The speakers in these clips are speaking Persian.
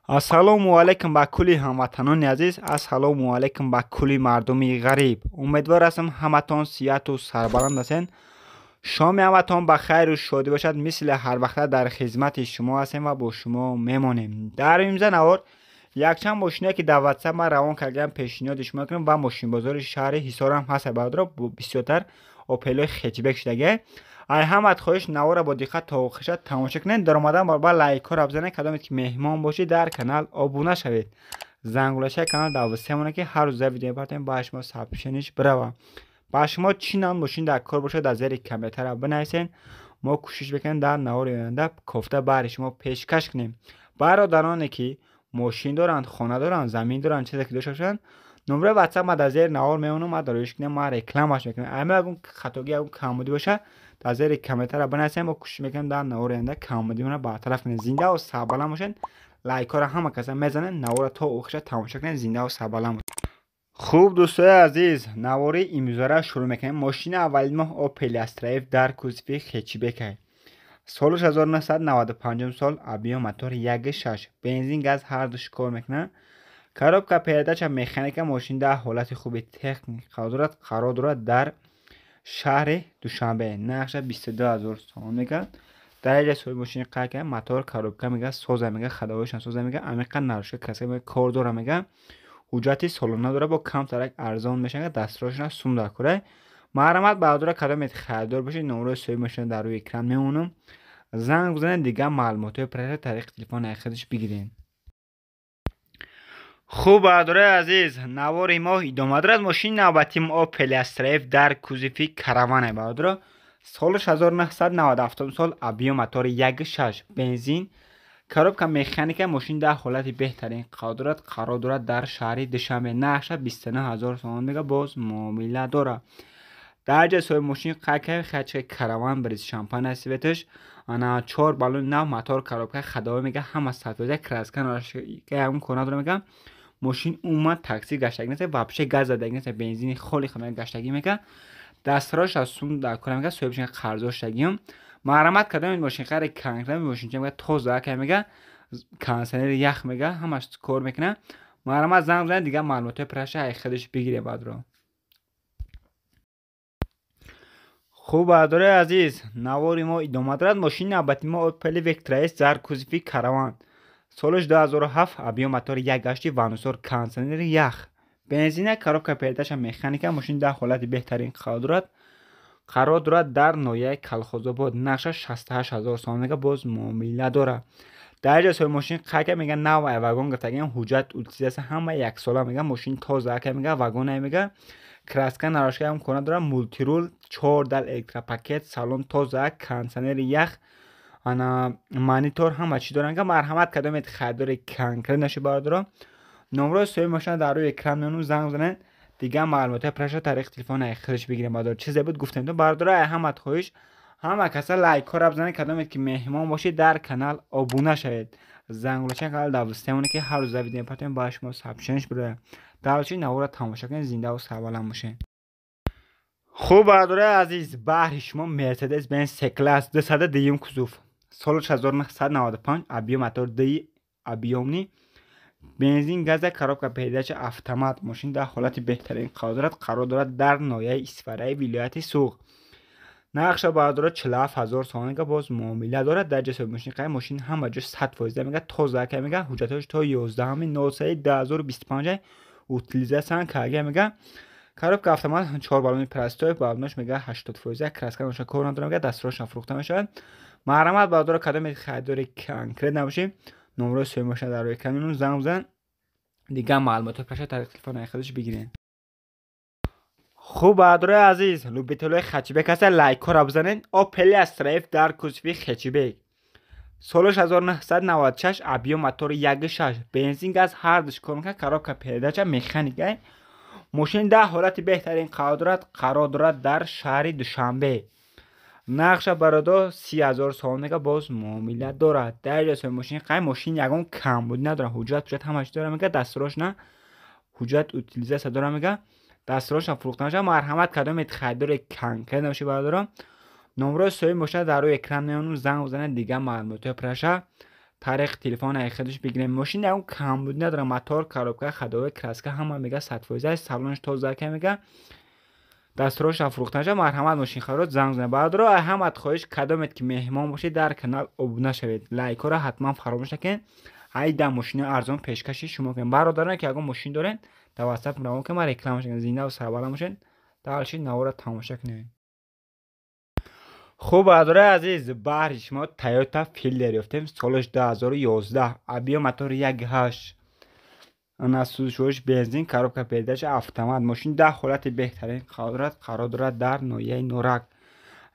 ассалому алайкум ба кулли ҳамватанони азиз. Ассалому алайкум ба кулли мардуми ғариб. Умедвор ҳастам ҳаматон сиҳату сарбаланд ҳастед. шоми ҳаматон ба хайру шодӣ бошад. мисли ҳар вақта дар хизмати шумо ҳастем ва бо шумо мемонем. дар имрӯза навор якчанд мошине ки дар ватсап ман равон кардам пешниҳоди шумо мекунам ва мошинбозори шаҳри ҳисорам ҳаст бародаро бисёртар опелои хечбек шудагӣ. ай ҳамат хоҳиш навора бо диққат то охиша тамоша кунед. дар омадан барба лайкҳоро бизанед. кадомед ки меҳмон бошед дар канал обуна шавед. зангулашаи канал давусте монед ки ҳар рӯза видео мепартем ба шумо сабшиниш бирава. ба шумо чӣ навъи мошин дар кор бошад дар зери комментария бинависед. мо кӯшиш мекунем дар навори оянда кофта баҳри шумо пешкаш кунем. бародароне ки мошин доранд, хона доранд, замин доранд, чизе ки дошта бошанд, номраи ватсап ма дар зери навор мемонам. ма дароиш кунем, ма рекламаш мекунем. ама ягон хатоги ягон камбудӣ боша дар зери комментария бинависед. мо кӯшиш мекунем дар навори оянда камбудиона бартараф кунем. зинда ва сарбаланд бошед. лайкҳоро ҳама каса мезанед. навора то охиша тамоша кунед. зинда ва сарбаланд бошед. хуб дӯстои азиз, навори имрӯзара шурӯъ мекунем. мошини аввалин моҳ Opel Astra F дар кузови хечбек. солиш 1995 сол. объем мотор 1.6 бензин газ ҳардуш кор мекунад. коробка передача механика. мошин дар ҳолати хуби техник қарор дорад дар шаҳри Душанбе. нақша 22000 сомон мегӯяд. дараҷаи соҳиби мошини қайка мотор коробка мега соза мега хадовишан соза мега амиқа нарушка каска мега кор дора мега. ҳуҷҷати солона дора бо камтарак арзон мешавад. дастрошна сум дар кора. марҳамат бародаро кадомед хайрдор бошед. номраи соҳиби мошина дар рӯи экран мемонам. занг бизанед. дигар маълумотҳои проекта тариқи телефони худаш бигиред. хуб бародарои азиз, навори мо идома дорад. мошини навбатии Opel Astra F дар кузови караван бародаро. солиш 1997 сол. объем мотори 1.6 бензин. коробка механика. мошин дар ҳолати беҳтарин қарор дорад дар шаҳри Душанбе. нақша 29000 сомон мега. боз муомила дорад. дараҷаи соҳиби мошин қайка хачка караван бриз шампания светош ана 4 баллони нав мотор коробка хадовӣ мега ҳама 100% краска нарашка ягон кона дора мега. мошин умуман такси гаштагӣ нест. вообще газ задагӣ нест. бензини холи хона гаштагӣ мега. дастрош аз сум дар кора мега. соҳибшон қарзор шудагиам. марҳамат кадомед мошин хари конкретно мошинча мега тоза ка мега. кондитсионери ях мега ҳамаш кор мекунад. марҳамат занг бизанед. дигар маълумотҳои проекта ай худаш бигиред бародаро. хуб бародарои азиз, навори мо идома дорад. мошини навбатии мо Opel Vectra S дар кузови караван. солиш 2007. объем мотори 1.8 ванусор кондитсионери ях бензина. коробка передача механика. мошин дар ҳолати беҳтарин қарор дорад дар ноҳияи Калхозобод. нақша 68000 сомон мега. боз муомила дорад. дараҷаи соҳиби мошин қайка мега нав вагон гирифтагиам. ҳуҷҷат утилизатсия ҳама яксола мега. мошин тоза ка мега. вагон мега. краска нарашка ҳам кона дора. мултирул 4 дал электропакет. салон тоза. кондитсионери ях ана монитор ҳама чӣ дора мега. марҳамат кадомед хайрдори конкрет наши бародаро. номраи соҳиби мошина дар рӯи экран меонам. занг бизанед. дигар маълумотҳои проекта тариқи телефони худаш бигиред бародаро. чизе буд гуфтем то бародаро. ай ҳамат хоҳиш ҳама каса лайкҳоро бизанед. кадомед ки меҳмон бошед дар канал обуна шавед. зангулашаи канал давусте монед ки ҳар рӯза видео мепартем ба шумо сабшиниш бирад. дарочи навора тамоша кунед. зинда ва сарбаланд бошед. хуб бародарои азиз, баҳри шумо Mercedes Benz C-Class 202 кузов. солиш 1995. объем мотор 2 объемни бензин газа. коробка передача автомат. мошин дар ҳолати беҳтарин қарор дорад дар ноҳияи Исфараи вилояти Суғ. нақша бародаро 47000 сомон мега. боз муомила дорад. дараҷаи соҳиби мошин қай мошин ҳама ҷо 100% мега. тоза ка мега. ҳуҷҷатош то 11 2025 утилизатсиян карда мега. коробка автомат 4 баллони пластик баллонош мега 80%. краска ноша кор надора мега. дастрош фурӯхта мешавад. марҳамат бародаро кадомед хайрдори конкрет набошед. номраи соҳиби мошина дар рӯи экран занг бизан. дигар маълумотҳои проекта тариқи телефони худаш бигиред. хуб бародарои азиз, любителои хачбек ҳаста. лайкҳоро бизанед. Opel Astra F дар кузови хечбек. солиш 1996. объем мотори 1.6 бензин газ ҳардуш кор мекунад. коробка передача механика. мошин дар ҳолати беҳтарин қарор дорад дар шаҳри Душанбе. нақша бародо 30000 сомон мега. боз муомила дорад. дараҷаи соҳиби мошин қай мошин ягон камбудӣ надора. ҳуҷҷат ҳамач дора мега. дастрошна ҳуҷҷат утилизатсия дора мега. дастрошна фурӯхта мешавад. марҳамат кадомед хайрдори конкрет набошед бародаро. номраи соҳиби мошина дар рӯи экран меонам. занг бизанед. дигар маълумотҳои проекта طریق تلفن خودش بگیریم. ماشین اون کمبود نداره، موتور، کاروبکا، خداوی، کراسکا همه میگه 100% است. سالنش توزیع که میگه دستورش فروخته نشه. مرحمت ماشین خرید زنگ زنید. بعد رو احمد خواهش کدامت که مهمان باشید در کانال ابونه شوید. لایک رو حتما فراموش نکنید. ای در ماشین ارزان پیشکشی شما کنید. برادران که اگه ماشین دارین در واتساپ میرم که من رکلامش کنم. زنده و سربالا ماشین دالشید نوارا تماشا کنید. خوب برادر عزیز، بهر شما تویوتا فیلدر یافتیم. سالش 2011. ابی موتور 1.8 انا سوزوش بنزین، کاروبکا پیداش اتومات. ماشین در حالت بهترین قرار دارد در نوعیه نورک.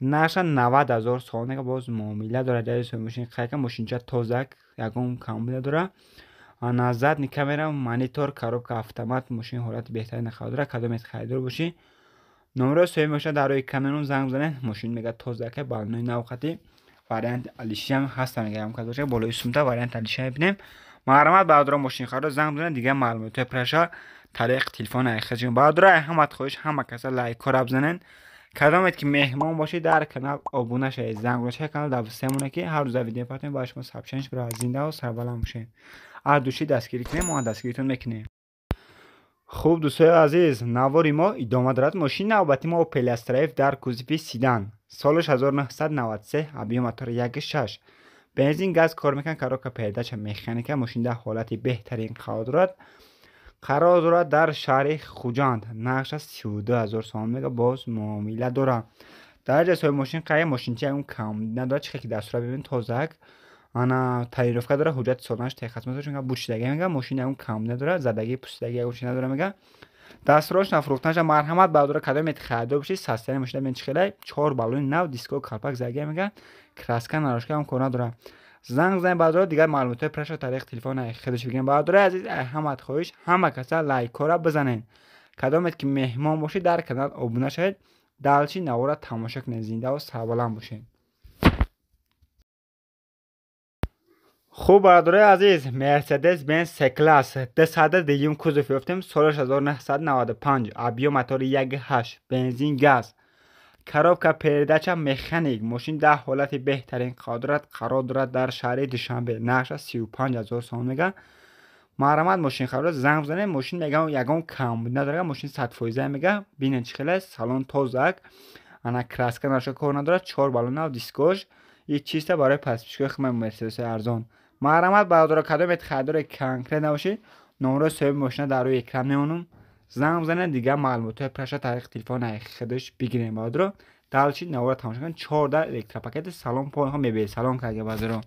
نقش 90,000 سالانه باز معامله داره. در ماشین خیلی ماشین چه تازه یکم کامل داره. انا زد کامera مانیتور، کاروبکا اتومات. ماشین حالت بهترین قرار داره. کدامت خریدار باشی نمره سوی ماشین در روی کامنون زنگ بزنید. ماشین میگه تازه که بالای نوختی واریانت الیشی هم هست. میگه هم که بالای سومتا واریانت الیشی ببینیم. معلومات برادر ماشین خرید زنگ بزنید. دیگه معلومات پرشا طریق تلفن خودشون. برادر احمد خواهش همه کسا لایک رو بزنن. کدامت که مهمان باشید در کانال ابونه شید. زنگ بزنید کانال دوستمونه که هر روز ویدیو پاتون باش ما سابسکرایب برای زنده و سربلند باشین. هر دوشی دستگیری کنیم ما دستگیریتون میکنیم. خوب دوستای عزیز، نواری ما ادامه دارد. ماشین نوبتی ما اوپل استرایف در کوزیپی سیدان. سالش 1993. ابی موتور 1.6 بنزین گاز کار میکنه. کاروبکا پیداش مکانیکا. ماشین در حالت بهترین قرار دارد در شهر خوجاند. نقش 32,000 سوم میگه باز معامله داره. درجه سوی ماشین قای ماشین چه اون کم نداره. چه که دستور ببین تازه انا تعریف داره. حجت سالانش تخصصش میگه بوشیدگی میگه. ماشین اون کم نداره. زدگی پوسیدگی اون چی نداره میگه. دستورش نفروختنش. مرحمت برادر کدامت خریدار بشید. ساستن ماشین من چخله 4 بالون نو دیسکو کارپاک زگی میگه. کراسکا نراشکا هم کنا داره. زنگ زنگ برادر دیگه معلومات پرش طریق تلفن خودش بگیرین. برادر عزیز احمد خواهش همه کسا لایک رو بزنین. کدامت که مهمان باشید در کانال ابونه شید. دالچی نوارا تماشا کنید. زنده و سربلند باشین. خوب برادر عزیز، مرسدس بنز سی کلاس 200 دیگیم کوزوف یافتیم. سالش 1995. ابی موتور 1.8 بنزین گاز، کاروبکا پیداش مکانیک. ماشین در حالت بهترین قرار دارد در شهر دوشنبه. نقش 35,000 سوم میگه. مرحمت ماشین خرید زنگ بزنید. ماشین میگه یگان کم نداره. ماشین 100% میگه. ببینید چخله سالن تازه انا کراسکا نشه کار نداره. 4 بالون و دیسکوش یه چیزه برای پس پیشگوی خدمت مرسدس ارزان. مرحمت برادر کدامت خریدار کنکره نباشی نمره سوی ماشین در روی اکران میمونم. زنگ بزنید دیگه معلومات پرش طریق تلفن خودش بگیریم. برادر دالچی نوار تماشا کن. 14 الکترا پاکت سالن پول هم میبی سالن که برادر.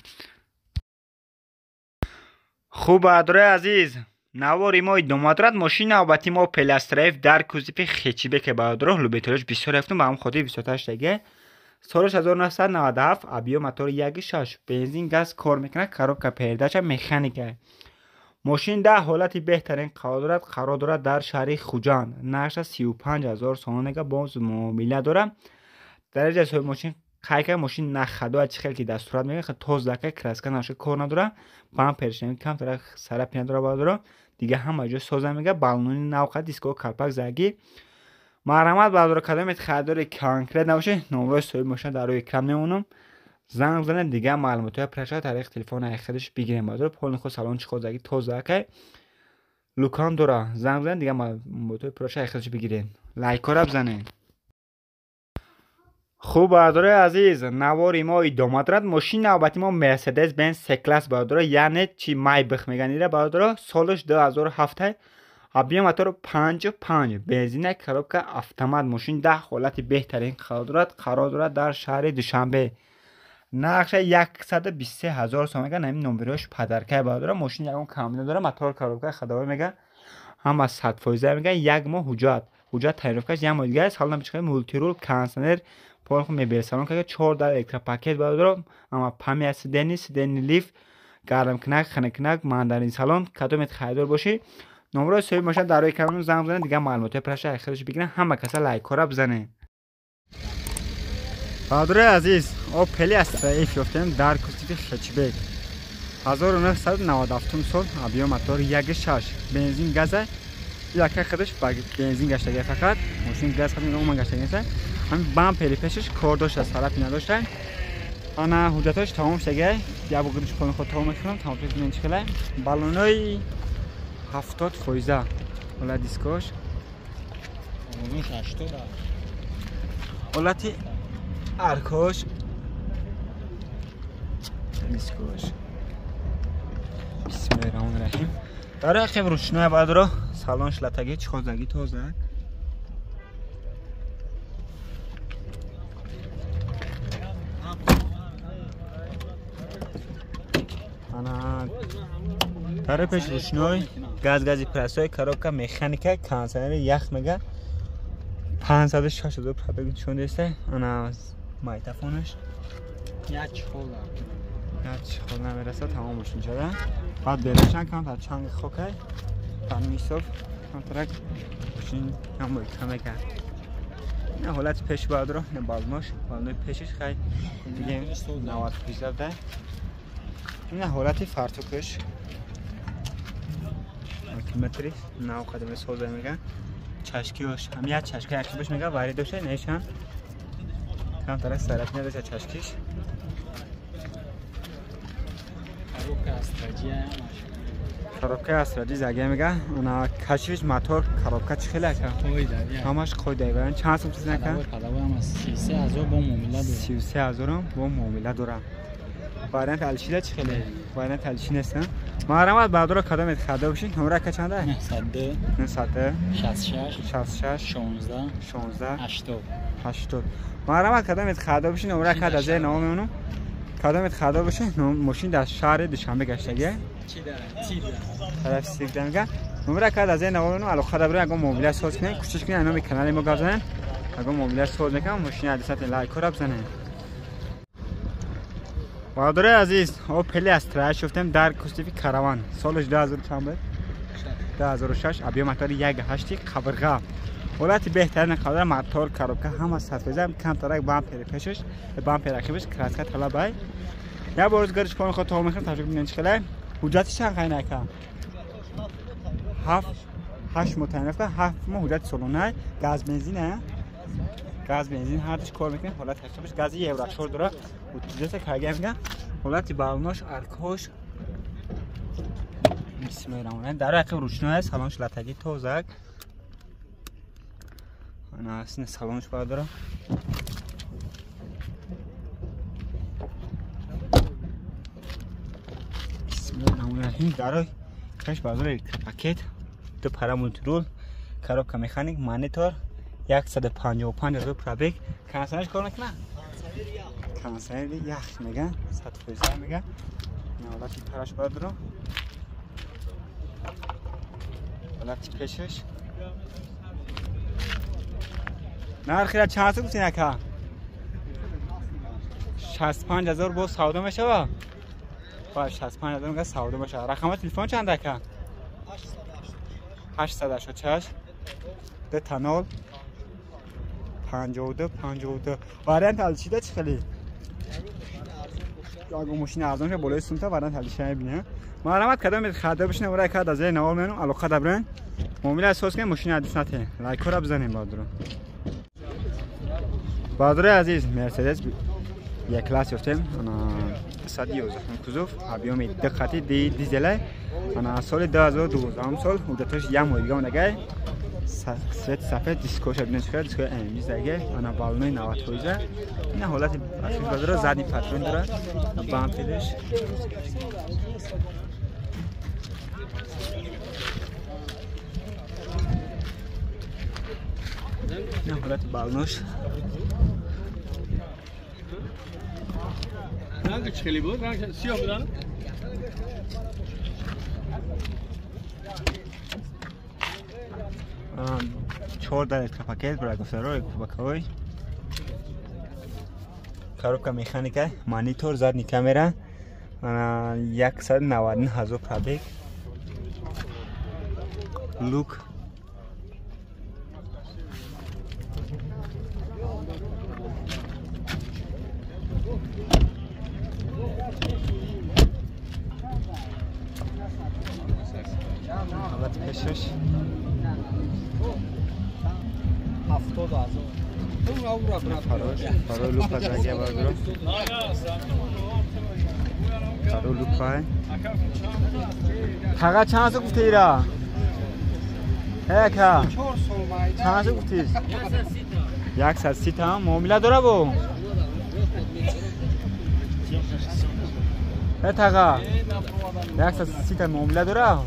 خوب برادر عزیز، نواری ما ادامه دارد. ماشین نوبتی ما پلاستریف در کوزیپی خیچیبه که برادر لوبیتولش 20 رفتم با هم خودی 28 دیگه. سالش 1997. ابی موتور 1.6 بنزین گاز کار میکنه. کاروبکا پیداش مکانیکه. ماشین در حالت بهترین قرار دارد در شهر خوجاند. نقش 35,000 سوم باز معامله داره. درجه سوی ماشین خیلی ماشین نخدو از خیلی که دستورات میگه. خیلی تازه که کراسکا نشه کار نداره. پام پرشن کم طرف سر پیاده داره برادر. دیگه همه جا سازه میگه. بالونی نوخه دیسکو کارپاک زگی. مرحمت برادر کدامت خریدار کنکره نباشه نمره سوی ماشین در روی اکران میمونم. زنگ بزنید دیگه معلومات پرش طریق تلفن خودش بگیریم. برادر پول خود سالن چه خود زگی تازه که لوکان داره. زنگ بزنید دیگه معلومات پرش خودش بگیرین. لایک رو بزنید. خوب برادر عزیز، نواری ما ادامه دارد. ماشین نوبتی ما مرسدس بنز سی کلاس برادر یعنی چی مایبخ میگن ایره برادر. سالش 2007. ابی موتور 5.5 بنزین کاروبکا اتومات. ماشین در حالت بهترین قرار دارد در شهر دوشنبه. نقش 123,000 سوم میگه. نمی نمبرش پدرکه برادر. ماشین یکم کم نداره. موتور کاروبکا خداوی میگه. هم از 100% میگه. یک ماه حجت تعریفش یک ماه دیگه است. حالا میشه مولتی رول کانسنر پول خو میبره سالن که 4 در الکترا پاکت برادر. اما پمی سیدنی لیف گرم کنک خنک ماندارین سالن کدومت خریدار باشی نمره سوی ماشین در روی کامنت زنگ بزنید دیگه معلومات پرش خودش بگیرن. همه کسا لایک رو بزنه. برادر عزیز اوپل استرایف یافتیم در کوزیپی خیچیبک. 1997 سال. ابی موتور 1.6 بنزین گازه. یکی خودش با بنزین گشتگی فقط. ماشین گاز خودش اون گشتگی است. هم بام پلی پیشش کار داشت از طرفی نداشت. انا حجتش تمام شده یا بگیرش کنم خود تمام میکنم تمام پیش بینش کله بالونای 70% ولی دیسکوش اونش 80 ولی ارکوش دیسکوش بسم الله الرحمن الرحیم داره خیلی روشنای باید رو سالانش لطگی چخوزگی توزه انا داره پیش روشنای گازی پرسای کاروبکا مکانیکا کانسنر یخ میگه 560 پرابگ چون دیسته انا مایتافونش یک خول نمیرسه تمامش میشه بعد بلشن کنم تا چنگ خوکه پن میصف کنترک بشین هم باید کمه کرد نه حالت پیش باید رو نه بالماش پیشش خیلی دیگه 90% ده نه حالتی فرتوکش کیلومتری نه قدم سوزه میگن چشکیش هم یه چشکی اکتیبش میگه وارد دوشه نیشان کم طرح سرک نداشته چشکیش کاروبکا استراتژی زگه میگه اونا کشیش موتور کاروبکا چی خیلی که همش خود دیگه چند سوم چیز نکن پدوام از 33000 با معامله دارم 33000 با معامله دارم وارنت الشیله چی خیلی وارنت الشی نیستن محرمت بعد رو کدام خدا بشین نمره که چنده 900 66 16 80 محرمت کدام خدا بشین نمره که از نام اونو کدام خدا بشه ماشین در شهر دوشنبه گشتگه چی داره طرف سیک دنگه نمره که از نام اونو الان خدا برای اگه موبایل سوز کنه کوشش کنه انام کانال ما گذارن اگه موبایل سوز نکنه ماشین ادرسات لایک رو بزنه برادر عزیز او پلی استرا شفتم در کوستیفی کاروان سالش 2000 چند بود 2006 ابی موتور 1.8 خبرگاه ولات بهترین خبر موتور کاروبکا هم از 100% کم ترک بامپر پیشش بامپر عقبش کراسکا طلبای یا بازگردش کنه خود تو میخوام تجربه ببینید چقدر حجتش چند خیلی نکم 8 متنفه 7 حجت سالونه گاز بنزین هر چی کار میکنه حالت حسابش گاز یوراشور داره وجودش کارگر میگه حالت بالوناش ارکوش بسم الله الرحمن در عقب روشنای سالانش لطگی توزک انا اصلا سالانش باید داره بسم الله الرحمن الرحیم در کش باید داره پاکت دو پارامترول کاروبکا مکانیک مانیتور 155,000 پرابگ کانسرش کار نکنه کانسر یخ میگن 100% میگن حالتی پرش باید رو حالتی پیشش نرخی چند سو گفتی نکه 65,000 با سودا میشه با باید 65,000 میگه سودا میشه رقم تلفن چند که 886 ده تنول 52 وارنت الچیده چی خیلی اگه ماشین ارزان شه بالای سمت وارنت الچیده میبینه معلومات کدام خدا بشینه ورای کد از نوال منو علاقه دبرن موبایل اساس کنه ماشین ادرس نته لایک رو بزنیم بادر عزیز مرسدس یک کلاس یافتم انا 111 کوزوف ابیوم دقتی دیزل انا سال 2012 سال مدتش یک ماه دیگه اونگه صفحه دیسکوش ببینید چقدر دیسکو امیز دیگه انا بالونای 90 تویزه این حالت اصلی بازار زدی پاترون داره بام پیدش نه حالت بالونش رنگش خیلی بود رنگ سیاه بود 14 پاکت برای گفتار بکوی کاروبکا مکانیکا مانیتور زدنی کامرا 190,000 پرابگ لوک البته پیشش 70,000 فرو لوپا جگه بردارم فرو لوپا تاقا چند گفته ایرا؟ هیکا چند گفتیش؟ 130 تا معامله داره بو؟ هی تاقا 130 تا معامله داره؟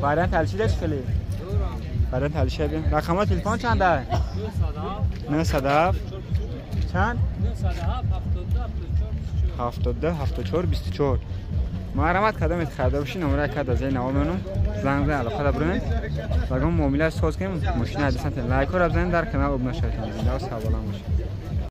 بعدا تلشیده چی خیلی؟ بعدا تلشیده بیم رقمات تلفن چنده؟ 907 چند؟ 72 74 24 مرحمت کدام خرده باشی نمره کد از این نوامونم زنگ زن علاقه دارین و معامله ساز کنیم ماشین حدیثا لایک رو بزنید در کانال ابن شیطان زنده و سلام باشه